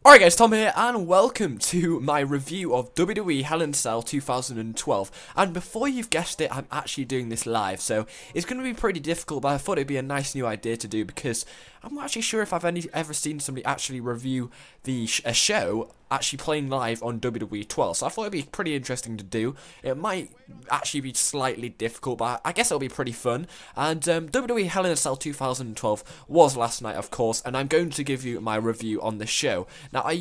Alright guys, Tom here, and welcome to my review of WWE Hell in a Cell 2012. And before you've guessed it, I'm actually doing this live, so it's going to be pretty difficult, but I thought it'd be a nice new idea to do, because I'm not actually sure if I've ever seen somebody actually review a show actually playing live on WWE 12, so I thought it'd be pretty interesting to do. It might actually be slightly difficult, but I guess it'll be pretty fun. And WWE Hell in a Cell 2012 was last night, of course, and I'm going to give you my review on the show. Now, my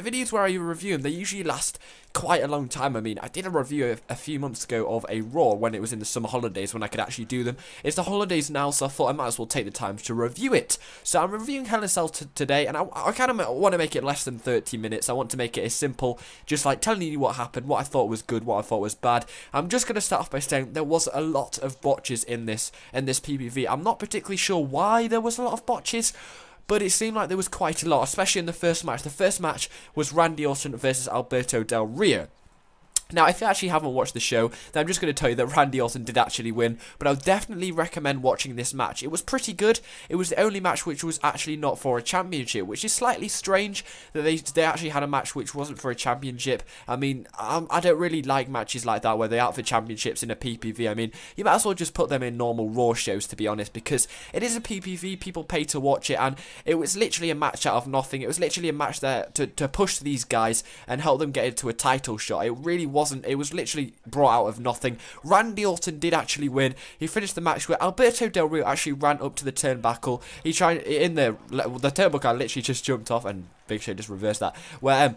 videos where I review them, they usually last quite a long time. I mean, I did a review a few months ago of a Raw when it was in the summer holidays when I could actually do them. It's the holidays now, so I thought I might as well take the time to review it. So I'm reviewing Hell in a Cell today, and I kind of want to make it less than 30 minutes. I want to make it as simple, just like telling you what happened, what I thought was good, what I thought was bad. I'm just going to start off by saying there was a lot of botches in this PPV. I'm not particularly sure why there was a lot of botches, but it seemed like there was quite a lot, especially in the first match. The first match was Randy Orton versus Alberto Del Rio. Now, if you actually haven't watched the show, then I'm just going to tell you that Randy Orton did actually win, but I would definitely recommend watching this match. It was pretty good. It was the only match which was actually not for a championship, which is slightly strange that they actually had a match which wasn't for a championship. I mean, I don't really like matches like that where they're out for championships in a PPV. I mean, you might as well just put them in normal Raw shows, to be honest, because it is a PPV, people pay to watch it, and it was literally a match out of nothing. It was literally a match there to push these guys and help them get into a title shot. It really wasn't. It was literally brought out of nothing. Randy Orton did actually win. He finished the match where Alberto Del Rio actually ran up to the turnbuckle. He tried in the turnbuckle. I literally just jumped off, and Big Show just reversed that. Where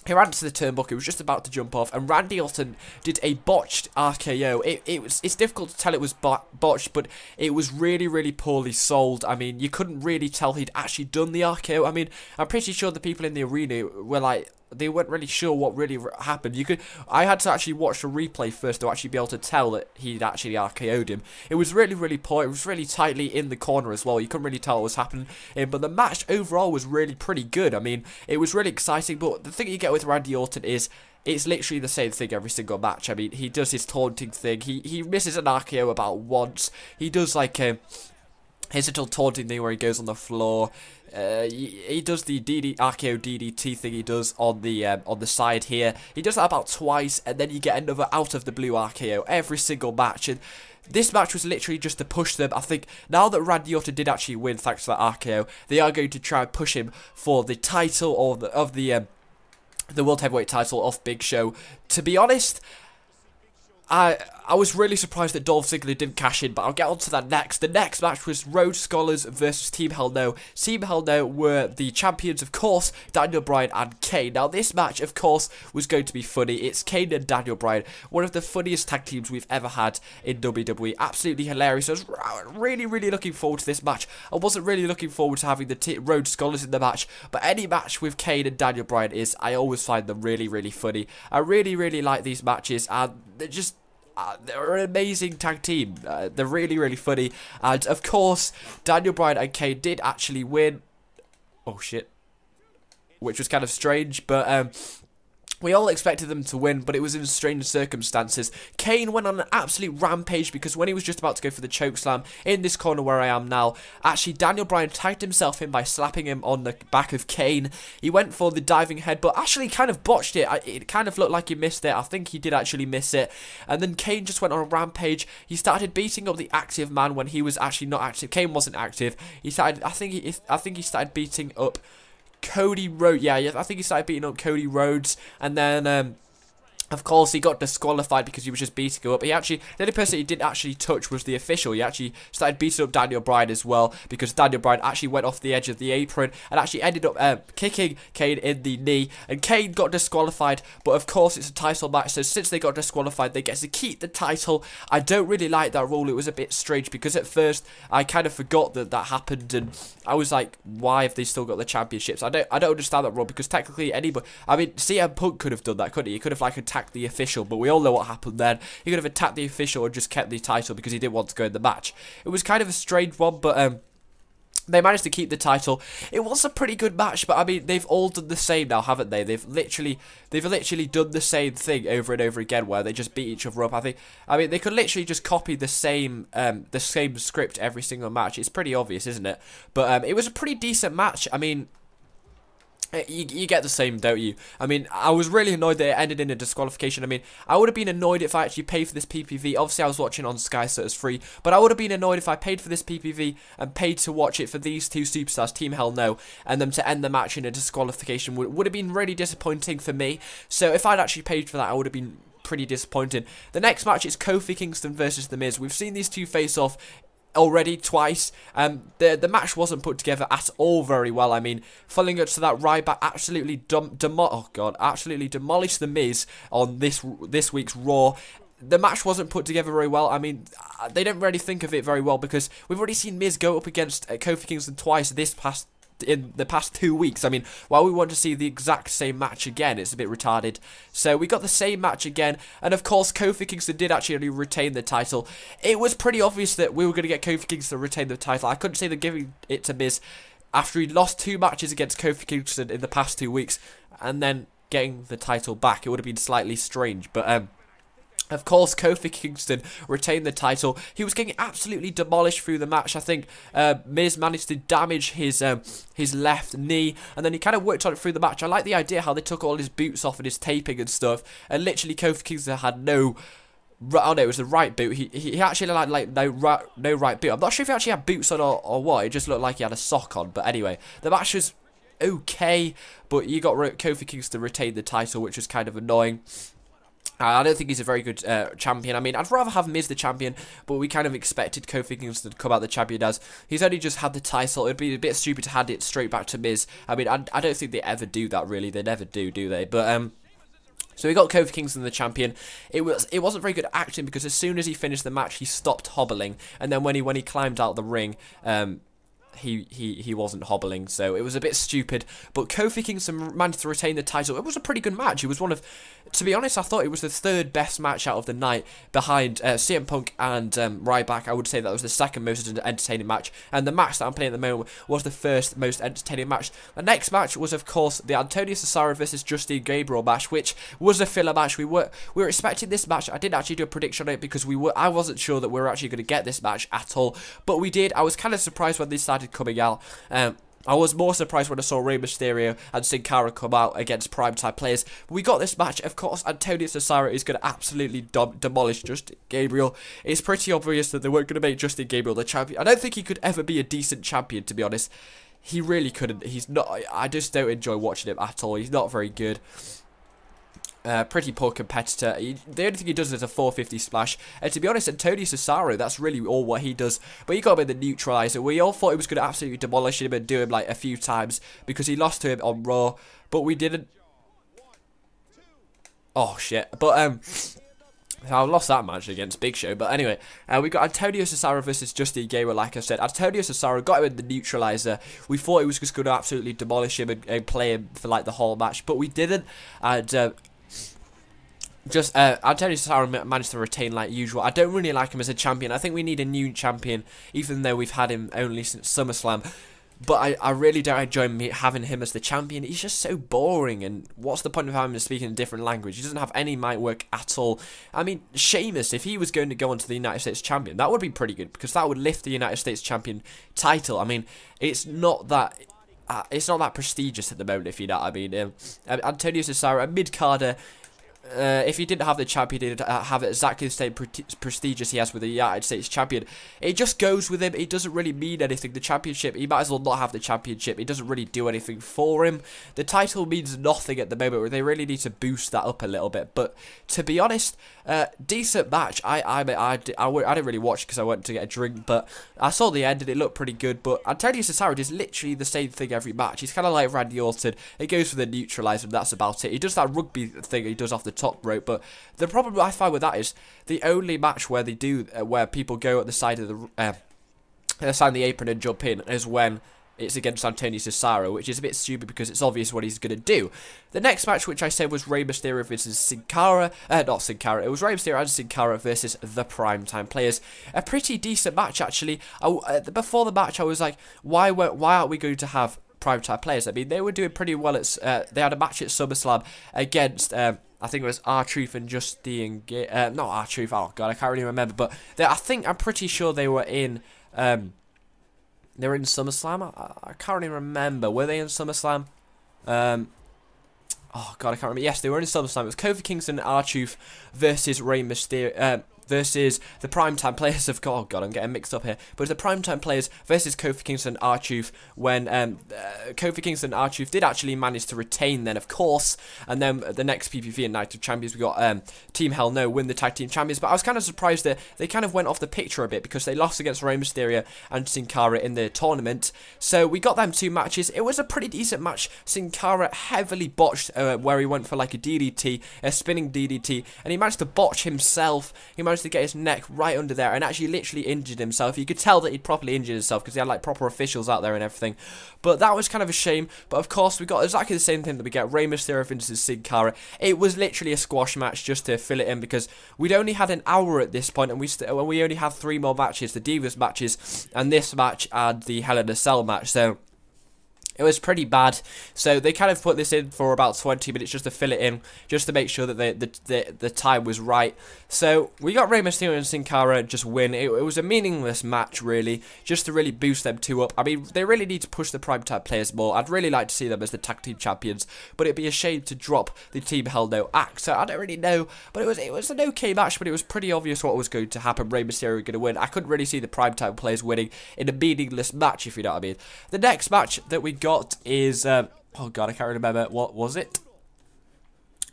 he ran to the turnbuckle. He was just about to jump off, and Randy Orton did a botched RKO. It's difficult to tell it was botched, but it was really poorly sold. I mean, you couldn't really tell he'd actually done the RKO. I mean, I'm pretty sure the people in the arena were like, they weren't really sure what really happened. I had to actually watch the replay first to actually be able to tell that he'd actually RKO'd him. It was really poor. It was really tightly in the corner as well. You couldn't really tell what was happening. But the match overall was really pretty good. I mean, it was really exciting. But the thing you get with Randy Orton is it's literally the same thing every single match. I mean, he does his taunting thing. He misses an RKO about once. He does like his little taunting thing where he goes on the floor. He does the RKO DDT thing he does on the side here. He does that about twice, and then you get another out of the blue RKO every single match. And this match was literally just to push them. I think now that Randy Orton did actually win thanks to that RKO, they are going to try and push him for the title or the World Heavyweight title off Big Show. To be honest, I was really surprised that Dolph Ziggler didn't cash in, but I'll get on to that next. The next match was Rhodes Scholars versus Team Hell No. Team Hell No were the champions, of course, Daniel Bryan and Kane. Now, this match, of course, was going to be funny. It's Kane and Daniel Bryan, one of the funniest tag teams we've ever had in WWE. Absolutely hilarious. I was really looking forward to this match. I wasn't really looking forward to having the Rhodes Scholars in the match, but any match with Kane and Daniel Bryan I always find them really funny. I really like these matches, and they're an amazing tag team. They're really funny. And, of course, Daniel Bryan and Kane did actually win. Oh, shit. Which was kind of strange, but we all expected them to win, but it was in strange circumstances. Kane went on an absolute rampage because when he was just about to go for the chokeslam in this corner where I am now, actually Daniel Bryan tagged himself in by slapping him on the back of Kane. He went for the diving head, but actually kind of botched it. It kind of looked like he missed it. I think he did actually miss it. And then Kane just went on a rampage. He started beating up the active man when he was actually not active. Kane wasn't active. He started, I think he started beating up Cody Rhodes. Yeah, I think he started beating up Cody Rhodes, and then of course, he got disqualified because he was just beating him up. The only person he didn't actually touch was the official. He actually started beating up Daniel Bryan as well, because Daniel Bryan actually went off the edge of the apron and actually ended up kicking Kane in the knee. And Kane got disqualified, but of course it's a title match, so since they got disqualified, they get to keep the title. I don't really like that rule. It was a bit strange, because at first I kind of forgot that happened, and I was like, why have they still got the championships? I don't understand that rule, because technically anybody, I mean, CM Punk could have done that, couldn't he? He could have like attacked the official, but we all know what happened then. He could have attacked the official or just kept the title because he didn't want to go in the match. It was kind of a strange one, but they managed to keep the title. It was a pretty good match, but I mean, they've all done the same now, haven't they? They've literally done the same thing over and over again, where they just beat each other up. I mean, they could literally just copy the same script every single match. It's pretty obvious, isn't it? But it was a pretty decent match. I mean, You get the same, don't you? I mean, I was really annoyed that it ended in a disqualification. I mean, I would have been annoyed if I actually paid for this PPV. Obviously, I was watching on Sky, so it's free. But I would have been annoyed if I paid for this PPV and paid to watch it for these two superstars, Team Hell No, and them to end the match in a disqualification would have been really disappointing for me. So if I'd actually paid for that, I would have been pretty disappointed. The next match is Kofi Kingston versus The Miz. We've seen these two face off already twice. The match wasn't put together at all very well. I mean, following up to that, Ryback absolutely absolutely demolished The Miz on this week's Raw. The match wasn't put together very well. I mean, they don't really think of it very well because we've already seen Miz go up against Kofi Kingston twice in the past 2 weeks. I mean, while we want to see the exact same match again, it's a bit retarded. So we got the same match again, and of course Kofi Kingston did actually retain the title. It was pretty obvious that we were going to get Kofi Kingston to retain the title. I couldn't see them giving it to Miz after he lost 2 matches against Kofi Kingston in the past 2 weeks, and then getting the title back. It would have been slightly strange, but of course, Kofi Kingston retained the title. He was getting absolutely demolished through the match. I think Miz managed to damage his left knee, and then he kind of worked on it through the match. I like the idea how they took all his boots off and his taping and stuff, and literally Kofi Kingston had no... Oh no, it was the right boot. He actually had like no right boot. I'm not sure if he actually had boots on or what. It just looked like he had a sock on. But anyway, the match was okay, but you got Kofi Kingston retain the title, which was kind of annoying. I don't think he's a very good champion. I mean, I'd rather have Miz the champion, but we kind of expected Kofi Kingston to come out the champion as he's only just had the title. It'd be a bit stupid to hand it straight back to Miz. I mean, I don't think they ever do that, really. They never do they? But, so we got Kofi Kingston the champion. It wasn't very good acting because as soon as he finished the match, he stopped hobbling. And then when he climbed out the ring, he wasn't hobbling, so it was a bit stupid. But Kofi Kingston managed to retain the title. It was a pretty good match. It was one of, to be honest, I thought it was the 3rd best match out of the night behind CM Punk and Ryback. I would say that was the 2nd most entertaining match, and the match that I'm playing at the moment was the 1st most entertaining match. The next match was, of course, the Antonio Cesaro versus Justin Gabriel match, which was a filler match. We were expecting this match. I didn't actually do a prediction on it because I wasn't sure that we were actually going to get this match at all, but we did. I was kind of surprised when they started coming out. I was more surprised when I saw Rey Mysterio and Sin Cara come out against primetime players. We got this match. Of course, Antonio Cesaro is going to absolutely demolish Justin Gabriel. It's pretty obvious that they weren't going to make Justin Gabriel the champion. I don't think he could ever be a decent champion, to be honest. He really couldn't. He's not. I just don't enjoy watching him at all. He's not very good. Pretty poor competitor. The only thing he does is a 450 splash. And to be honest, Antonio Cesaro, that's really all what he does. But he got him in the neutralizer. We all thought he was going to absolutely demolish him and do him like a few times because he lost to him on Raw. But we didn't. Oh shit. But I lost that match against Big Show. But anyway, we got Antonio Cesaro versus Justin Gabriel, like I said. Antonio Cesaro got him in the neutralizer. We thought he was just going to absolutely demolish him and play him for like the whole match. But we didn't. And Antonio Cesaro managed to retain like usual. I don't really like him as a champion. I think we need a new champion, even though we've had him only since SummerSlam. But I really don't enjoy having him as the champion. He's just so boring, and what's the point of having him speaking a different language? He doesn't have any mic work at all. I mean, Sheamus, if he was going to go on to the United States champion, that would be pretty good, because that would lift the United States champion title. I mean, it's not that prestigious at the moment, if you know what I mean. Antonio Cesaro, a mid-carder. If he didn't have the champion, he'd have exactly the same prestigious he has with the United States champion. It just goes with him. It doesn't really mean anything. The championship, he might as well not have the championship. It doesn't really do anything for him. The title means nothing at the moment. They really need to boost that up a little bit. But to be honest, decent match. I didn't really watch because I went to get a drink, but I saw the end and it looked pretty good. But Antonio Cesaro does literally the same thing every match. He's kind of like Randy Orton. He goes for the neutralizer, and that's about it. He does that rugby thing he does off the top rope, but the problem I find with that is the only match where they do where people go at the side of the apron and jump in is when it's against Antonio Cesaro, which is a bit stupid because it's obvious what he's going to do. The next match, which I said was Rey Mysterio versus Sin Cara, not Sin Cara, it was Rey Mysterio and Sin Cara versus the Primetime Players. A pretty decent match, actually. Before the match, I was like, why aren't we going to have Primetime Players? I mean, they were doing pretty well. They had a match at SummerSlam against I think it was R-Truth and Justin not R-Truth, oh god, I can't really remember, but I'm pretty sure they were in SummerSlam. I can't really remember. Were they in SummerSlam? Oh god, I can't remember. Yes, they were in SummerSlam. It was Kofi Kingston and R-Truth versus Rey Mysterio. Versus the primetime players of... Oh god, I'm getting mixed up here. But it's the primetime players versus Kofi Kingston and R-Truth when Kofi Kingston and R-Truth did actually manage to retain then, of course. And then the next PPV and Night of Champions, we got Team Hell No win the Tag Team Champions. But I was kind of surprised that they kind of went off the picture a bit because they lost against Rey Mysterio and Sin Cara in the tournament. So we got them 2 matches. It was a pretty decent match. Sin Cara heavily botched where he went for like a DDT, a spinning DDT. And he managed to botch himself. He managed to get his neck right under there and actually literally injured himself. You could tell that he'd properly injured himself because he had like proper officials out there and everything. But that was kind of a shame. But of course we got exactly the same thing that we get. Rey Mysterio versus Sin Cara. It was literally a squash match just to fill it in because we'd only had an hour at this point and we only had 3 more matches, the Divas matches and this match and the Hell in a Cell match. So it was pretty bad, so they kind of put this in for about 20 minutes just to fill it in, just to make sure that the time was right. So we got Rey Mysterio and Sin Cara just win. It was a meaningless match, really, just to really boost them 2 up. I mean, they really need to push the primetime players more. I'd really like to see them as the tag team champions, but it'd be a shame to drop the Team Hell No act. So I don't really know, but it was an okay match, but it was pretty obvious what was going to happen. Rey Mysterio was going to win. I couldn't really see the primetime players winning in a meaningless match, if you know what I mean. The next match that we got is oh god, I can't remember, what was it?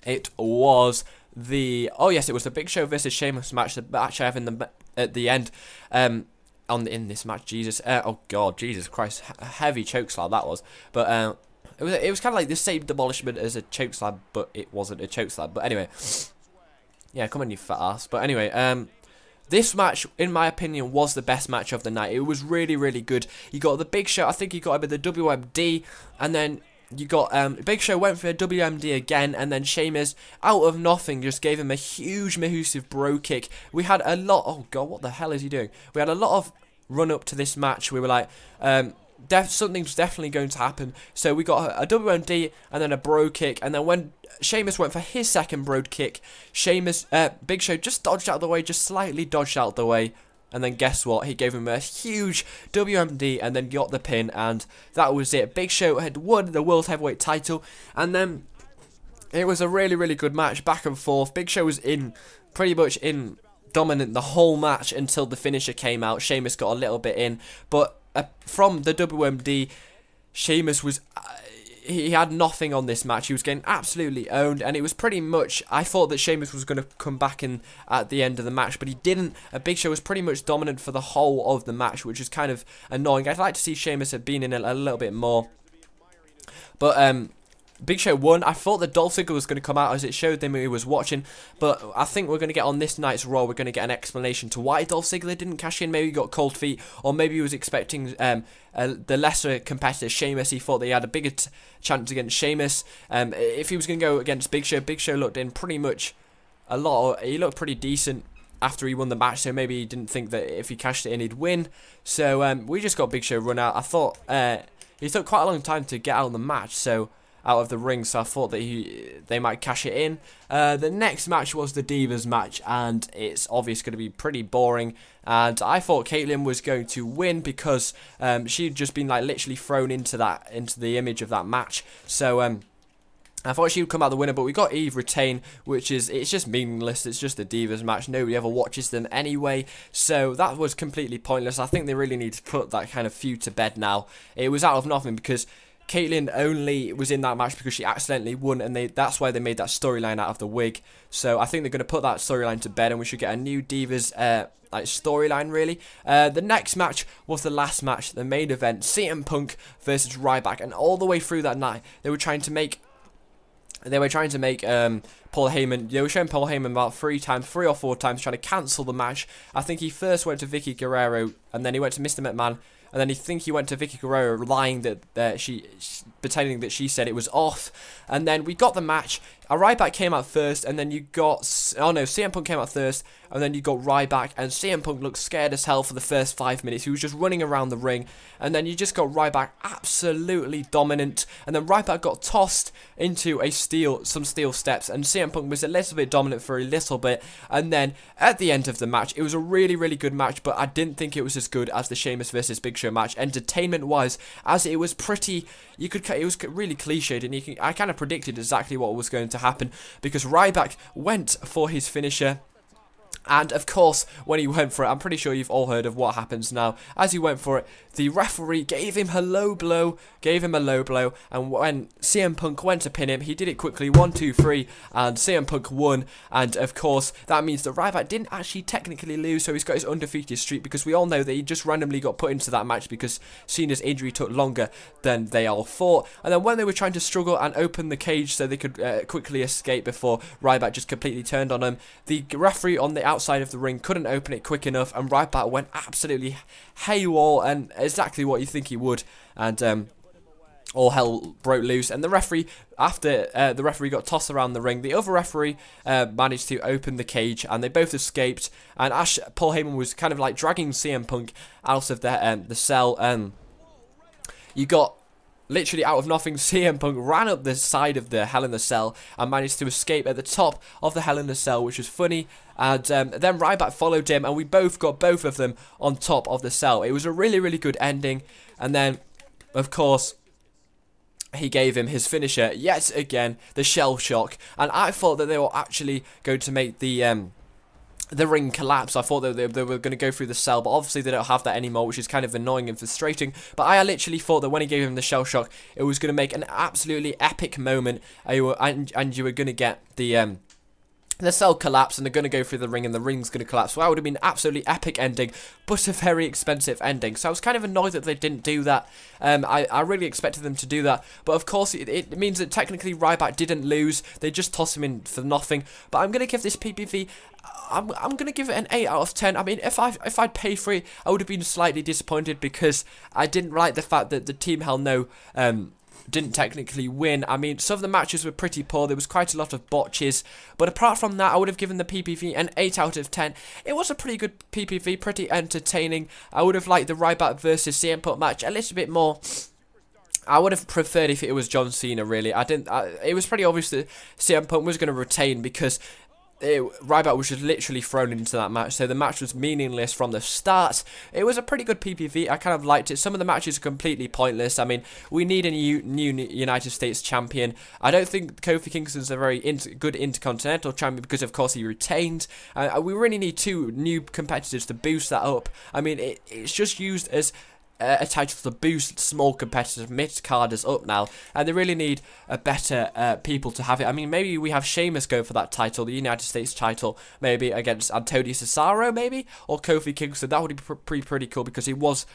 It was the it was the Big Show versus Sheamus match, the match I have at the end in this match. Jesus, oh god, Jesus Christ, a heavy chokeslam that was. But it was kind of like the same demolishment as a chokeslam, but it wasn't a chokeslam. But anyway, yeah, come on you fat ass. But anyway, this match, in my opinion, was the best match of the night. It was really, really good. You got the Big Show, I think you got him in the WMD, and then you got Big Show went for a WMD again, and then Sheamus, out of nothing, just gave him a huge Mahusive bro kick. We had a lot... Oh, God, what the hell is he doing? We had a lot of run-up to this match. We were like... something's definitely going to happen. So we got a WMD and then a bro kick, and then when Sheamus went for his second bro kick, Big Show just dodged out of the way, just slightly dodged out of the way, and then guess what? He gave him a huge WMD and then got the pin, and that was it. Big Show had won the World Heavyweight title, and then it was a really, really good match, back and forth. Big Show was pretty much dominant the whole match until the finisher came out. Sheamus got a little bit in, but from the WMD, Sheamus was... he had nothing on this match. He was getting absolutely owned, and it was pretty much... I thought that Sheamus was going to come back in at the end of the match, but he didn't. Big Show was pretty much dominant for the whole of the match, which is kind of annoying. I'd like to see Sheamus have been in a little bit more. But Big Show won. I thought that Dolph Ziggler was going to come out as it showed them he was watching, but I think we're going to get on this night's Raw, we're going to get an explanation to why Dolph Ziggler didn't cash in. Maybe he got cold feet, or maybe he was expecting the lesser competitor, Sheamus. He thought that he had a bigger chance against Sheamus. If he was going to go against Big Show looked in pretty much he looked pretty decent after he won the match, so maybe he didn't think that if he cashed it in he'd win. So we just got Big Show run out. I thought he took quite a long time to get out of the match, out of the ring, so I thought that they might cash it in. The next match was the Divas match, and it's obviously going to be pretty boring, and I thought Caitlyn was going to win because she'd just been like literally thrown into the image of that match. So I thought she would come out the winner, but we got Eve retain, it's just meaningless. It's just a Divas match. Nobody ever watches them anyway, so that was completely pointless. I think they really need to put that kind of feud to bed now. It was out of nothing because Caitlyn only was in that match because she accidentally won, and that's why they made that storyline out of the wig. So I think they're going to put that storyline to bed, and we should get a new Divas storyline, really. The next match was the last match, the main event, CM Punk versus Ryback, and all the way through that night, they were trying to make Paul Heyman. They were showing Paul Heyman about 3 or 4 times, trying to cancel the match. I think he first went to Vicky Guerrero, and then he went to Mr. McMahon. And then he went to Vicky Guerrero, lying that pretending that she said it was off. And then we got the match. Ryback came out first, and then you got... Oh no, CM Punk came out first, and then you got Ryback, and CM Punk looked scared as hell for the first 5 minutes. He was just running around the ring, and then you just got Ryback absolutely dominant, and then Ryback got tossed into some steel steps, and CM Punk was a little bit dominant for a little bit, and then at the end of the match, it was a really, really good match, but I didn't think it was as good as the Sheamus versus Big Show match, entertainment-wise, as it was pretty... It it was really cliched, and I kind of predicted exactly what was going to happen, because Ryback went for his finisher. And, of course, when he went for it, I'm pretty sure you've all heard of what happens now. As he went for it, the referee gave him a low blow, and when CM Punk went to pin him, he did it quickly, 1, 2, 3, and CM Punk won. And, of course, that means that Ryback didn't actually technically lose, so he's got his undefeated streak, because we all know that he just randomly got put into that match because Cena's injury took longer than they all thought. And then when they were trying to struggle and open the cage so they could quickly escape before Ryback just completely turned on him, the referee on the outside of the ring couldn't open it quick enough, and Ryback went absolutely haywire, and exactly what you think he would, and all hell broke loose. And the referee, after the referee got tossed around the ring, the other referee managed to open the cage, and they both escaped. And Paul Heyman was kind of like dragging CM Punk out of the cell, and you got literally out of nothing, CM Punk ran up the side of the Hell in the Cell and managed to escape at the top of the Hell in the Cell, which was funny. And then Ryback followed him, and we both got both of them on top of the cell. It was a really, really good ending. And then, of course, he gave him his finisher yet again, the Shell Shock. And I thought that they were actually going to make the ring collapse. I thought that they were going to go through the cell, but obviously they don't have that anymore, which is kind of annoying and frustrating. But I literally thought that when he gave him the Shell Shock, it was going to make an absolutely epic moment, and you were going to get the cell collapse, and they're going to go through the ring, and the ring's going to collapse. So that would have been an absolutely epic ending, but a very expensive ending. So I was kind of annoyed that they didn't do that. I really expected them to do that, but of course it means that technically Ryback didn't lose. They just tossed him in for nothing. But I'm going to give this PPV, I'm going to give it an 8 out of 10. I mean, if I'd paid for it, I would have been slightly disappointed, because I didn't like the fact that the Team Hell No didn't technically win. I mean, some of the matches were pretty poor. There was quite a lot of botches. But apart from that, I would have given the PPV an 8 out of 10. It was a pretty good PPV, pretty entertaining. I would have liked the Ryback versus CM Punk match a little bit more. I would have preferred if it was John Cena, really. It was pretty obvious that CM Punk was going to retain, because Ryback was just literally thrown into that match, so the match was meaningless from the start. It was a pretty good PPV. I kind of liked it. Some of the matches are completely pointless. I mean, we need a new United States champion. I don't think Kofi Kingston's a very good Intercontinental champion, because of course he retained. We really need 2 new competitors to boost that up. I mean, it's just used as a title to boost small competitors, mid-carders up now, and they really need a better people to have it. I mean, maybe we have Sheamus go for that title, the United States title, maybe against Antonio Cesaro, maybe, or Kofi Kingston. That would be pretty cool, because he was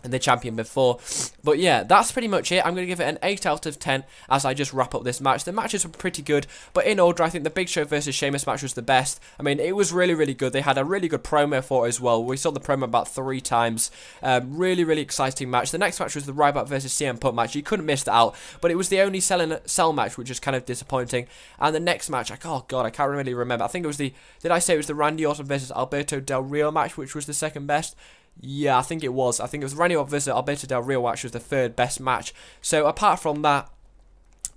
the champion before. But yeah, that's pretty much it. I'm going to give it an 8 out of 10 as I just wrap up this match. The matches were pretty good, but in order, I think the Big Show versus Sheamus match was the best. I mean, it was really, really good. They had a really good promo for it as well. We saw the promo about 3 times. Really, really exciting match. The next match was the Ryback versus CM Punk match. You couldn't miss that out, but it was the only cell match, which is kind of disappointing. And the next match, oh god, I can't really remember. I think it was did I say it was the Randy Orton versus Alberto Del Rio match, which was the second best? Yeah, I think it was. I think it was Randy Orton versus Alberto Del Rio, which was the 3rd best match. So apart from that,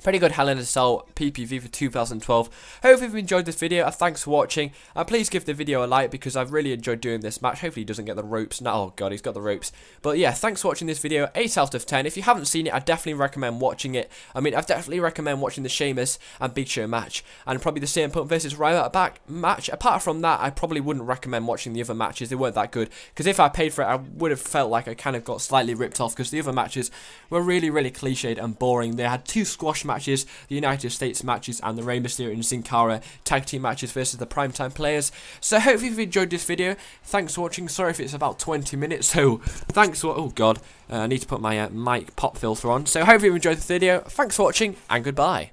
pretty good Hell in a Cell PPV for 2012. Hopefully you've enjoyed this video. Thanks for watching. Please give the video a like, because I've really enjoyed doing this match. Hopefully he doesn't get the ropes. No, oh god, he's got the ropes. But yeah, thanks for watching this video. 8 out of 10. If you haven't seen it, I definitely recommend watching it. I mean, I definitely recommend watching the Sheamus and Big Show match, and probably the CM Punk versus Ryback match. Apart from that, I probably wouldn't recommend watching the other matches. They weren't that good, because if I paid for it, I would have felt like I kind of got slightly ripped off, because the other matches were really, really cliched and boring. They had 2 squash matches, the United States matches, and the Rey Mysterio and Sin Cara tag team matches versus the Primetime Players. So hopefully you've enjoyed this video. Thanks for watching. Sorry if it's about 20 minutes, so thanks for, oh god, I need to put my mic pop filter on. So hopefully you've enjoyed the video. Thanks for watching, and goodbye.